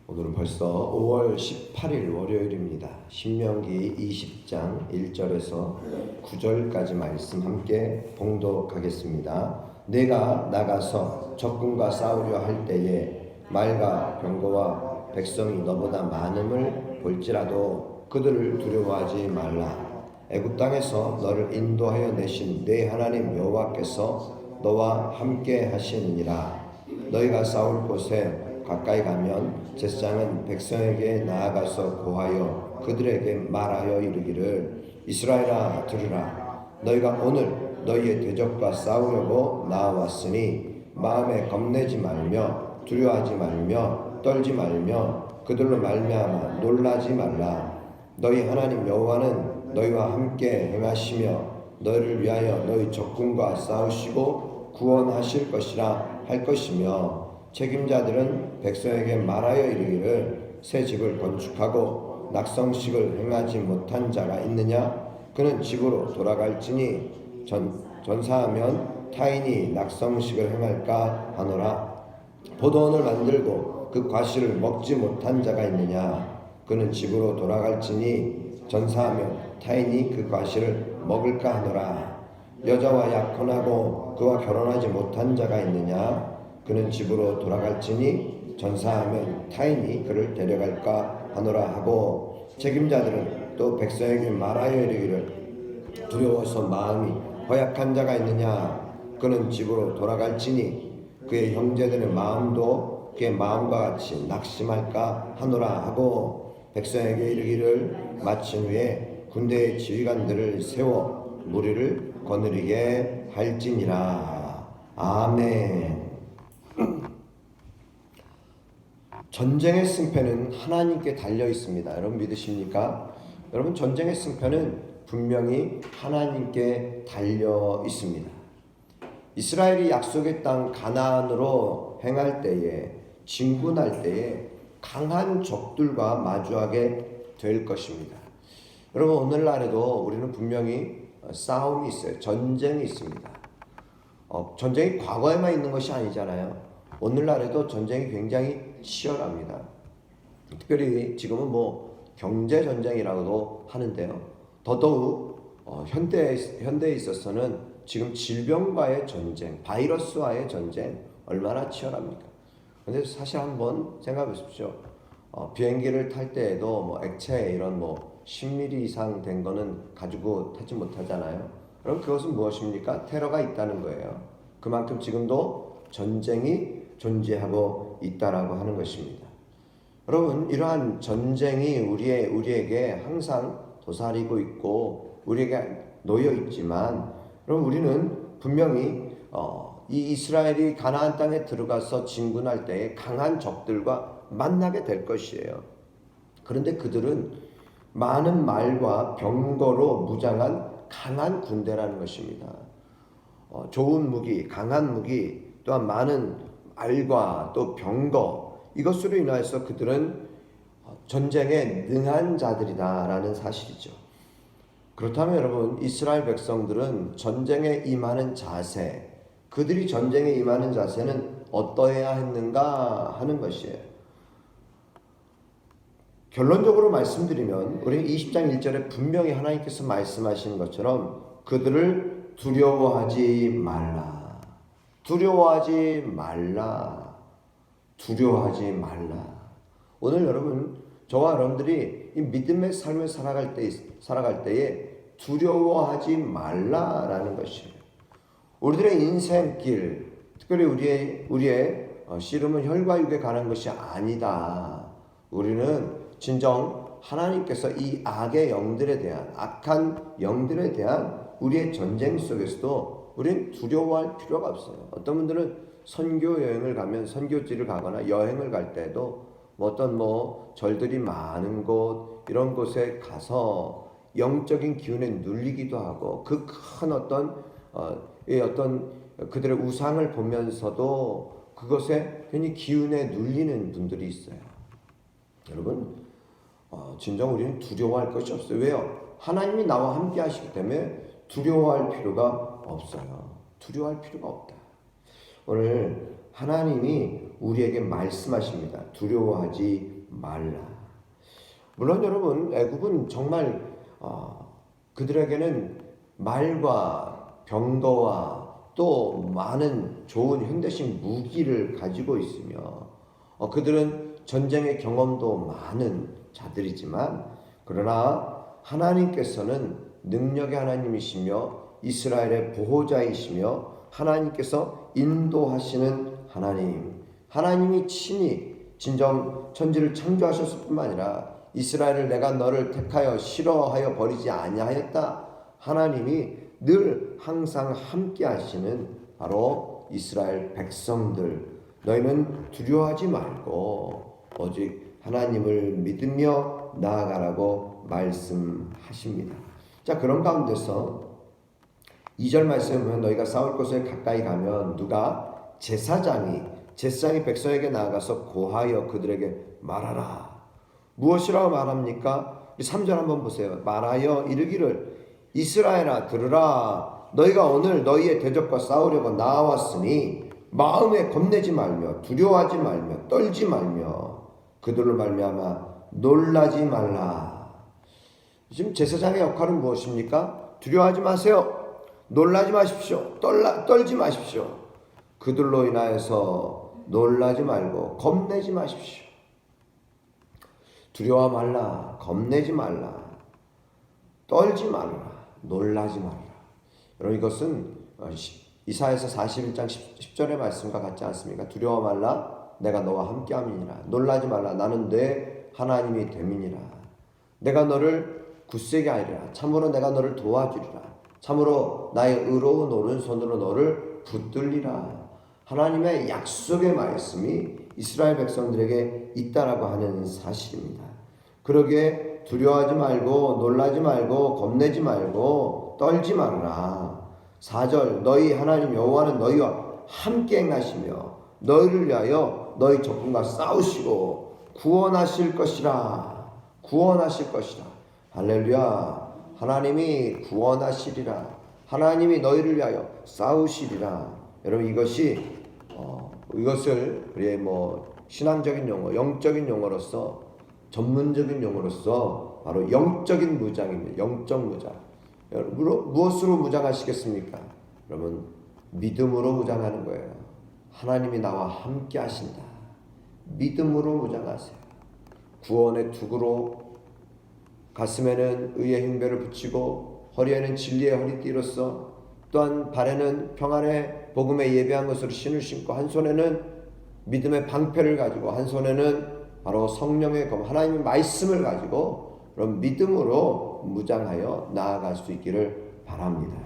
오늘은 벌써 5월 18일 월요일입니다. 신명기 20장 1절에서 9절까지 말씀 함께 봉독하겠습니다. 내가 나가서 적군과 싸우려 할 때에 말과 병거와 백성이 너보다 많음을 볼지라도 그들을 두려워하지 말라. 애굽 땅에서 너를 인도하여 내신 내 하나님 여호와께서 너와 함께 하시느니라. 너희가 싸울 곳에 가까이 가면 제사장은 백성에게 나아가서 고하여 그들에게 말하여 이르기를 이스라엘아 들으라. 너희가 오늘 너희의 대적과 싸우려고 나와왔으니 마음에 겁내지 말며 두려워하지 말며 떨지 말며 그들로 말미암아 놀라지 말라. 너희 하나님 여호와는 너희와 함께 행하시며 너희를 위하여 너희 적군과 싸우시고 구원하실 것이라 할 것이며 책임자들은 백성에게 말하여 이르기를 새 집을 건축하고 낙성식을 행하지 못한 자가 있느냐? 그는 집으로 돌아갈지니 전사하면 타인이 낙성식을 행할까 하노라. 포도원을 만들고 그 과실을 먹지 못한 자가 있느냐? 그는 집으로 돌아갈지니 전사하면 타인이 그 과실을 먹을까 하노라. 여자와 약혼하고 그와 결혼하지 못한 자가 있느냐? 그는 집으로 돌아갈지니 전사하면 타인이 그를 데려갈까 하노라 하고 책임자들은 또 백성에게 말하여 이르기를 두려워서 마음이 허약한 자가 있느냐? 그는 집으로 돌아갈지니 그의 형제들의 마음도 그의 마음과 같이 낙심할까 하노라 하고 백성에게 이르기를 마친 후에 군대의 지휘관들을 세워 무리를 거느리게 할지니라. 아멘. 전쟁의 승패는 하나님께 달려 있습니다. 여러분 믿으십니까? 여러분 전쟁의 승패는 분명히 하나님께 달려 있습니다. 이스라엘이 약속의 땅 가나안으로 행할 때에 진군할 때에 강한 적들과 마주하게 될 것입니다. 여러분 오늘날에도 우리는 분명히 싸움이 있어요. 전쟁이 있습니다. 전쟁이 과거에만 있는 것이 아니잖아요. 오늘날에도 전쟁이 굉장히 치열합니다. 특별히 지금은 경제 전쟁이라고도 하는데요. 더더욱 현대에 있어서는 지금 질병과의 전쟁, 바이러스와의 전쟁 얼마나 치열합니까? 그런데 사실 한번 생각해 보십시오. 비행기를 탈 때에도 액체 이런 10mm 이상 된 거는 가지고 타지 못하잖아요. 그럼 그것은 무엇입니까? 테러가 있다는 거예요. 그만큼 지금도 전쟁이 존재하고 있다라고 하는 것입니다. 여러분 이러한 전쟁이 우리에게 항상 도사리고 있고 우리에게 놓여 있지만 여러분 우리는 분명히 이 이스라엘이 가나안 땅에 들어가서 진군할 때에 강한 적들과 만나게 될 것이에요. 그런데 그들은 많은 말과 병거로 무장한 강한 군대라는 것입니다. 좋은 무기, 강한 무기, 또한 많은 말과 또 병거, 이것으로 인하여서 그들은 전쟁에 능한 자들이다라는 사실이죠. 그렇다면 여러분 이스라엘 백성들은 전쟁에 임하는 자세, 그들이 전쟁에 임하는 자세는 어떠해야 했는가 하는 것이에요. 결론적으로 말씀드리면 우리 20장 1절에 분명히 하나님께서 말씀하시는 것처럼 그들을 두려워하지 말라. 두려워하지 말라. 두려워하지 말라. 오늘 여러분 저와 여러분들이 이 믿음의 삶을 살아갈 때에 두려워하지 말라라는 것이에요. 우리들의 인생길, 특별히 우리의 씨름은 혈과 육에 관한 것이 아니다. 우리는 진정 하나님께서 이 악의 영들에 대한, 악한 영들에 대한 우리의 전쟁 속에서도 우리는 두려워할 필요가 없어요. 어떤 분들은 선교 여행을 가면 선교지를 가거나 여행을 갈 때도 어떤 절들이 많은 곳 이런 곳에 가서 영적인 기운에 눌리기도 하고 그 큰 어떤 그들의 우상을 보면서도 그것에 괜히 기운에 눌리는 분들이 있어요. 여러분 진정 우리는 두려워할 것이 없어요. 왜요? 하나님이 나와 함께 하시기 때문에 두려워할 필요가 없어요. 두려워할 필요가 없다. 오늘 하나님이 우리에게 말씀하십니다. 두려워하지 말라. 물론 여러분, 애굽은 정말 그들에게는 말과 병거와 또 많은 좋은 현대식 무기를 가지고 있으며 그들은 전쟁의 경험도 많은 자들이지만, 그러나 하나님께서는 능력의 하나님이시며 이스라엘의 보호자이시며 하나님께서 인도하시는 하나님이 친히 진정 천지를 창조하셨을 뿐만 아니라 이스라엘을 내가 너를 택하여 싫어하여 버리지 아니하였다. 하나님이 늘 항상 함께 하시는 바로 이스라엘 백성들, 너희는 두려워하지 말고 오직 하나님을 믿으며 나아가라고 말씀하십니다. 자, 그런 가운데서 2절 말씀에 보면 너희가 싸울 곳에 가까이 가면 누가 제사장이 백성에게 나아가서 고하여 그들에게 말하라. 무엇이라고 말합니까? 3절 한번 보세요. 말하여 이르기를 이스라엘아 들으라. 너희가 오늘 너희의 대적과 싸우려고 나왔으니 마음에 겁내지 말며 두려워하지 말며 떨지 말며 그들로 말미암아 놀라지 말라. 지금 제사장의 역할은 무엇입니까? 두려워하지 마세요. 놀라지 마십시오. 떨지 마십시오. 그들로 인하여서 놀라지 말고 겁내지 마십시오. 두려워 말라. 겁내지 말라. 떨지 말라. 놀라지 말라. 여러분, 이것은 이사야서 41장 10절의 말씀과 같지 않습니까? 두려워 말라. 내가 너와 함께함이니라. 놀라지 말라. 나는 내 하나님이 됨이니라. 내가 너를 굳세게 하리라. 참으로 내가 너를 도와주리라. 참으로 나의 의로운 오른손으로 너를 붙들리라. 하나님의 약속의 말씀이 이스라엘 백성들에게 있다라고 하는 사실입니다. 그러기에 두려워하지 말고 놀라지 말고 겁내지 말고 떨지 말라. 4절 너희 하나님 여호와는 너희와 함께 행하시며 너희를 위하여 너희 적군과 싸우시고 구원하실 것이라. 구원하실 것이라. 할렐루야. 하나님이 구원하시리라. 하나님이 너희를 위하여 싸우시리라. 여러분, 이것을 우리의 신앙적인 용어, 영적인 용어로서, 전문적인 용어로서 바로 영적인 무장입니다. 영적 무장. 여러분, 무엇으로 무장하시겠습니까? 여러분, 믿음으로 무장하는 거예요. 하나님이 나와 함께 하신다. 믿음으로 무장하세요. 구원의 투구로, 가슴에는 의의 흉배를 붙이고 허리에는 진리의 허리띠로서, 또한 발에는 평안의 복음에 예배한 것으로 신을 신고, 한 손에는 믿음의 방패를 가지고, 한 손에는 바로 성령의 검, 하나님의 말씀을 가지고 그런 믿음으로 무장하여 나아갈 수 있기를 바랍니다.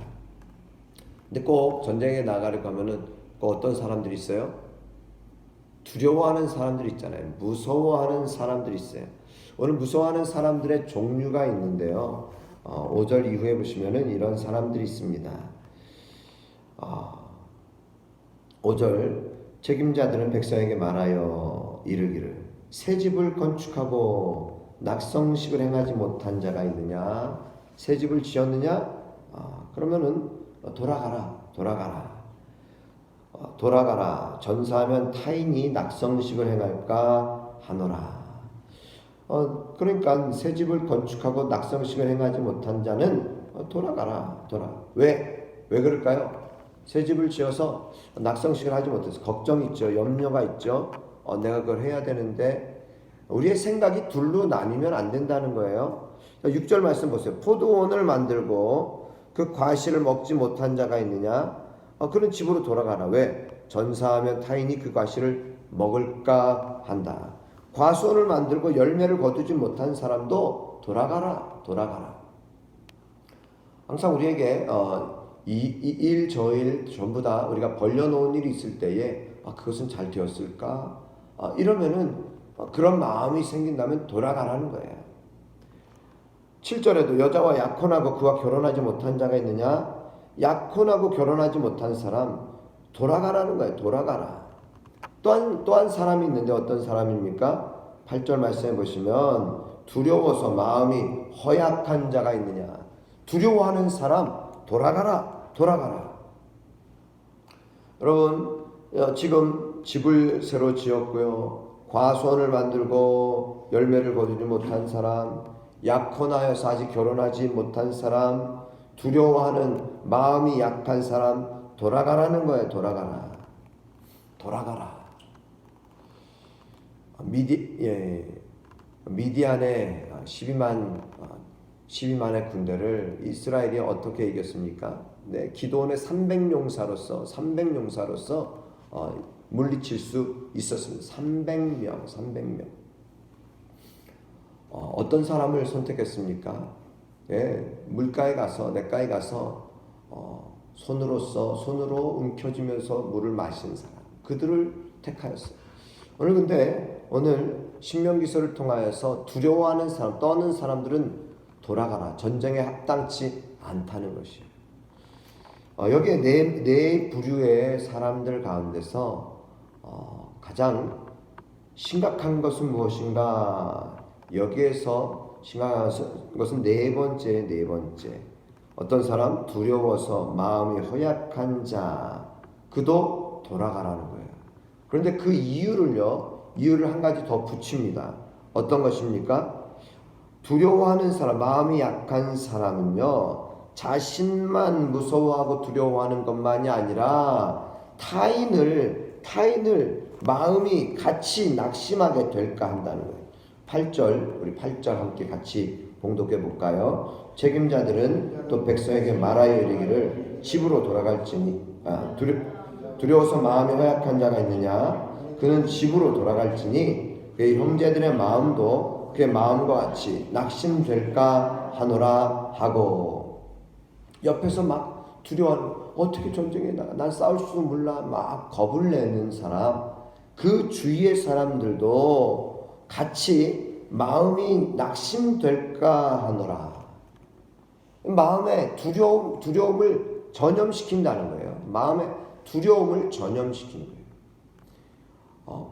근데 꼭 전쟁에 나가려고 하면은 꼭 어떤 사람들이 있어요? 두려워하는 사람들이 있잖아요. 무서워하는 사람들이 있어요. 오늘 무서워하는 사람들의 종류가 있는데요. 5절 이후에 보시면은 이런 사람들이 있습니다. 5절 책임자들은 백성에게 말하여 이르기를 새 집을 건축하고 낙성식을 행하지 못한 자가 있느냐? 새 집을 지었느냐? 그러면은 돌아가라. 전사하면 타인이 낙성식을 행할까 하노라. 그러니까 새 집을 건축하고 낙성식을 행하지 못한 자는 돌아가라. 왜 그럴까요? 새 집을 지어서 낙성식을 하지 못해서 걱정이 있죠. 염려가 있죠. 내가 그걸 해야 되는데, 우리의 생각이 둘로 나뉘면 안 된다는 거예요. 6절 말씀 보세요. 포도원을 만들고 그 과실을 먹지 못한 자가 있느냐? 그런 집으로 돌아가라. 왜? 전사하면 타인이 그 과실을 먹을까 한다. 과수원을 만들고 열매를 거두지 못한 사람도 돌아가라. 항상 우리에게 이 일 저 일 전부 다 우리가 벌려놓은 일이 있을 때에 그것은 잘 되었을까? 이러면은 그런 마음이 생긴다면 돌아가라는 거예요. 7절에도 여자와 약혼하고 그와 결혼하지 못한 자가 있느냐? 약혼하고 결혼하지 못한 사람 돌아가라는 거예요. 돌아가라. 또한 사람이 있는데 어떤 사람입니까? 8절 말씀해 보시면 두려워서 마음이 허약한 자가 있느냐? 두려워하는 사람 돌아가라. 여러분, 지금 집을 새로 지었고요. 과수원을 만들고 열매를 거두지 못한 사람, 약혼하여서 아직 결혼하지 못한 사람, 두려워하는 마음이 약한 사람, 돌아가라는 거예요. 돌아가라. 돌아가라. 미디안의 12만의 군대를 이스라엘이 어떻게 이겼습니까? 네, 기도원의 300용사로서 물리칠 수 있었습니다. 300명. 어떤 사람을 선택했습니까? 예, 물가에 가서 냇가에 가서 손으로 움켜쥐면서 물을 마시는 사람, 그들을 택하였어요. 오늘 신명기서를 통하여서 두려워하는 사람, 떠는 사람들은 돌아가라. 전쟁에 합당치 않다는 것이에요. 여기에 네 부류의 사람들 가운데서 가장 심각한 것은 무엇인가? 여기에서 심각한 것은 네 번째. 어떤 사람? 두려워서 마음이 허약한 자, 그도 돌아가라는 거예요. 그런데 그 이유를 한 가지 더 붙입니다. 어떤 것입니까? 두려워하는 사람, 마음이 약한 사람은요, 자신만 무서워하고 두려워하는 것만이 아니라 타인을 마음이 같이 낙심하게 될까 한다는 거예요. 8절, 우리 8절 함께 같이 봉독해 볼까요? 책임자들은 또 백성에게 말하여 이르기를 집으로 돌아갈지니 두려워서 마음이 허약한 자가 있느냐? 그는 집으로 돌아갈지니 그의 형제들의 마음도 그의 마음과 같이 낙심될까 하노라 하고, 옆에서 막 두려워하는, 어떻게 전쟁에 나가, 난 싸울 줄 몰라, 막 겁을 내는 사람, 그 주위의 사람들도 같이 마음이 낙심될까 하노라. 마음의 두려움을 전염시킨다는 거예요. 마음의 두려움을 전염시키는 거예요.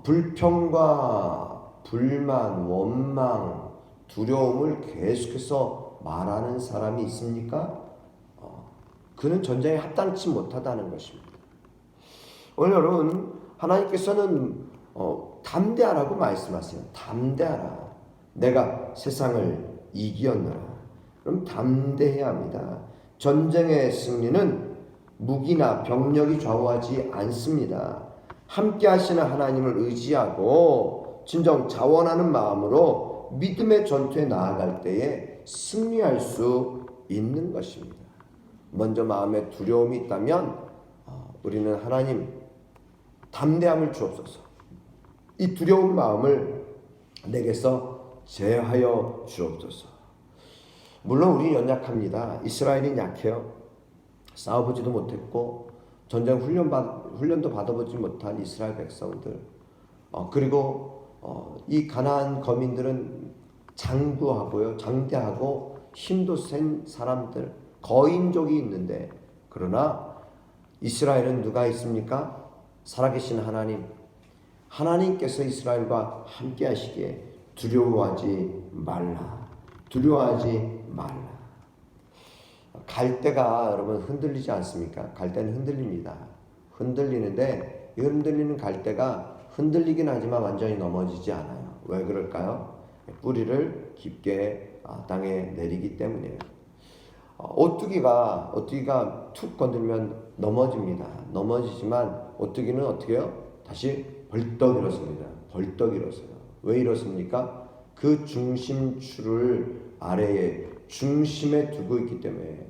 불평과 불만, 원망, 두려움을 계속해서 말하는 사람이 있습니까? 그는 전쟁에 합당치 못하다는 것입니다. 오늘 여러분, 하나님께서는 담대하라고 말씀하세요. 담대하라. 내가 세상을 이기었노라. 그럼 담대해야 합니다. 전쟁의 승리는 무기나 병력이 좌우하지 않습니다. 함께 하시는 하나님을 의지하고 진정 자원하는 마음으로 믿음의 전투에 나아갈 때에 승리할 수 있는 것입니다. 먼저 마음에 두려움이 있다면 우리는 하나님 담대함을 주옵소서. 이 두려운 마음을 내게서 제하여 주옵소서. 물론 우리 연약합니다. 이스라엘은 약해요. 싸워보지도 못했고 전쟁 훈련도 받아보지 못한 이스라엘 백성들, 그리고 이 가나안 거민들은 장대하고 힘도 센 사람들, 거인족이 있는데, 그러나 이스라엘은 누가 있습니까? 살아계신 하나님께서 이스라엘과 함께 하시기에 두려워하지 말라. 갈대가 여러분 흔들리지 않습니까? 갈대는 흔들립니다. 흔들리는데 이 흔들리는 갈대가 흔들리긴 하지만 완전히 넘어지지 않아요. 왜 그럴까요? 뿌리를 깊게 땅에 내리기 때문이에요. 오뚜기가 툭 건들면 넘어집니다. 넘어지지만 오뚜기는 어떻게 해요? 다시 벌떡 일어섭니다. 벌떡 일어서요. 왜 이렇습니까? 그 중심추를 아래에 중심에 두고 있기 때문에,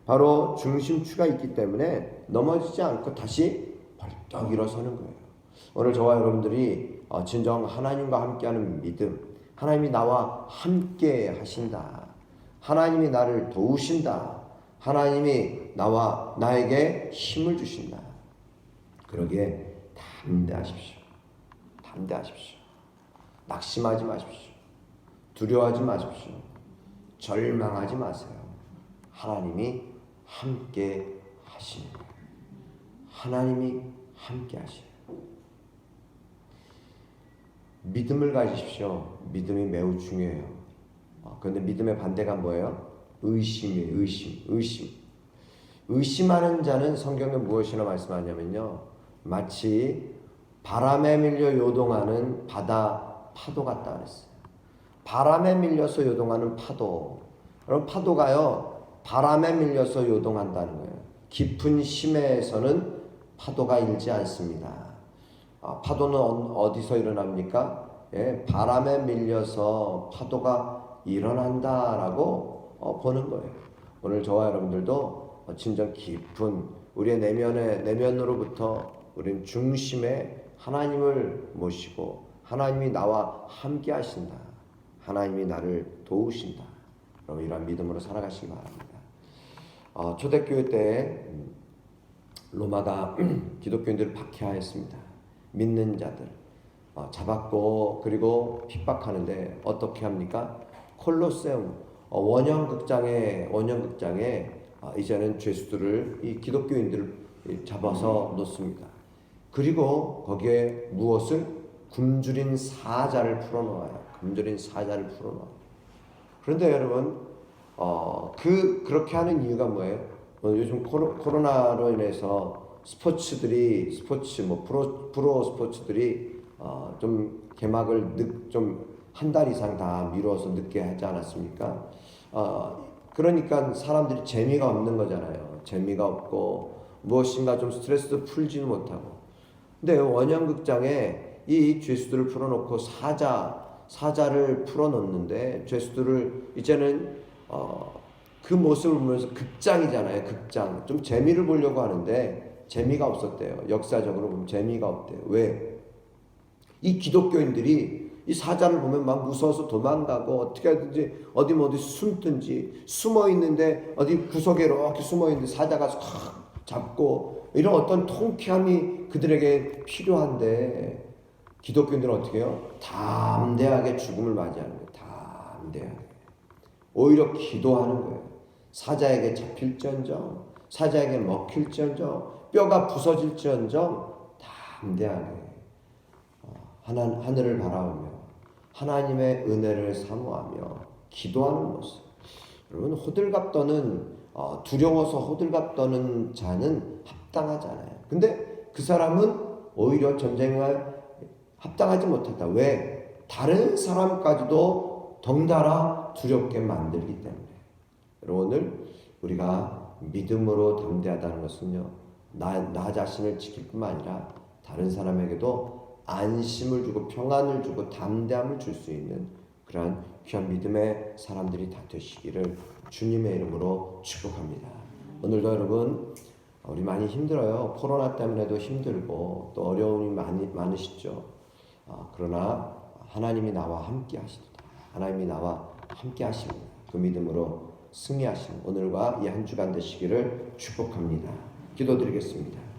바로 중심추가 있기 때문에 넘어지지 않고 다시 벌떡 일어서는 거예요. 오늘 저와 여러분들이 진정 하나님과 함께하는 믿음, 하나님이 나와 함께 하신다, 하나님이 나를 도우신다, 하나님이 나에게 힘을 주신다, 그러기에 담대하십시오. 낙심하지 마십시오. 두려워하지 마십시오. 절망하지 마세요. 하나님이 함께 하시는 거예요. 하나님이 함께 하시는 거예요. 믿음을 가지십시오. 믿음이 매우 중요해요. 그런데 믿음의 반대가 뭐예요? 의심이에요. 의심하는 자는 성경에 무엇이라 말씀하냐면요, 마치 바람에 밀려 요동하는 바다 파도 같다 그랬어요. 바람에 밀려서 요동하는 파도. 여러분 파도가요 바람에 밀려서 요동한다는 거예요. 깊은 심해에서는 파도가 일지 않습니다. 파도는 어디서 일어납니까? 예, 바람에 밀려서 파도가 일어난다라고 보는 거예요. 오늘 저와 여러분들도 진정 깊은 우리의 내면으로부터 우리는 중심에 하나님을 모시고 하나님이 나와 함께 하신다. 하나님이 나를 도우신다. 여러분 이러한 믿음으로 살아가시기 바랍니다. 초대교회 때 로마가 기독교인들을 박해하였습니다. 믿는 자들 잡았고 그리고 핍박하는데 어떻게 합니까? 콜로세움 원형극장에 이제는 죄수들을 이 기독교인들을 잡아서 놓습니다. 그리고 거기에 무엇을 굶주린 사자를 풀어놓아요. 굶주린 사자를 풀어놓아요. 그런데 여러분 그렇게 하는 이유가 뭐예요? 요즘 코로나로 인해서 프로 스포츠들이 좀 개막을 좀 한 달 이상 다 미뤄서 늦게 하지 않았습니까? 그러니까 사람들이 재미가 없는 거잖아요. 재미가 없고 무엇인가 좀 스트레스도 풀지는 못하고. 근데 원형극장에 이 죄수들을 풀어놓고 사자를 풀어놓는데 죄수들을 이제는 그 모습을 보면서 극장이잖아요. 극장. 좀 재미를 보려고 하는데 재미가 없었대요. 역사적으로 보면 재미가 없대요. 왜? 이 기독교인들이 이 사자를 보면 막 무서워서 도망가고 어떻게 하든지 어디 숨든지 숨어 있는데 어디 구석에 이렇게 숨어 있는데 사자가 확 잡고 이런 어떤 통쾌함이 그들에게 필요한데 기독교인들은 어떻게 해요? 담대하게 죽음을 맞이하는 거예요. 담대하게. 오히려 기도하는 거예요. 사자에게 잡힐지언정, 사자에게 먹힐지언정, 뼈가 부서질지언정 담대하게 하늘을 바라보며 하나님의 은혜를 사모하며 기도하는 모습. 여러분 호들갑 떠는 두려워서 호들갑 떠는 자는 합당하지 않아요. 근데 그 사람은 오히려 전쟁에 합당하지 못했다. 왜? 다른 사람까지도 덩달아 두렵게 만들기 때문에. 여러분 오늘 우리가 믿음으로 담대하다는 것은요, 나 자신을 지킬 뿐만 아니라 다른 사람에게도 안심을 주고 평안을 주고 담대함을 줄 수 있는 그러한 귀한 믿음의 사람들이 다 되시기를 주님의 이름으로 축복합니다. 오늘도 여러분 우리 많이 힘들어요. 코로나 때문에도 힘들고 또 어려움이 많으시죠. 그러나 하나님이 나와 함께 하시도다. 하나님이 나와 함께 하십니다. 그 믿음으로 승리하시는 오늘과 이 한 주간 되시기를 축복합니다. 기도드리겠습니다.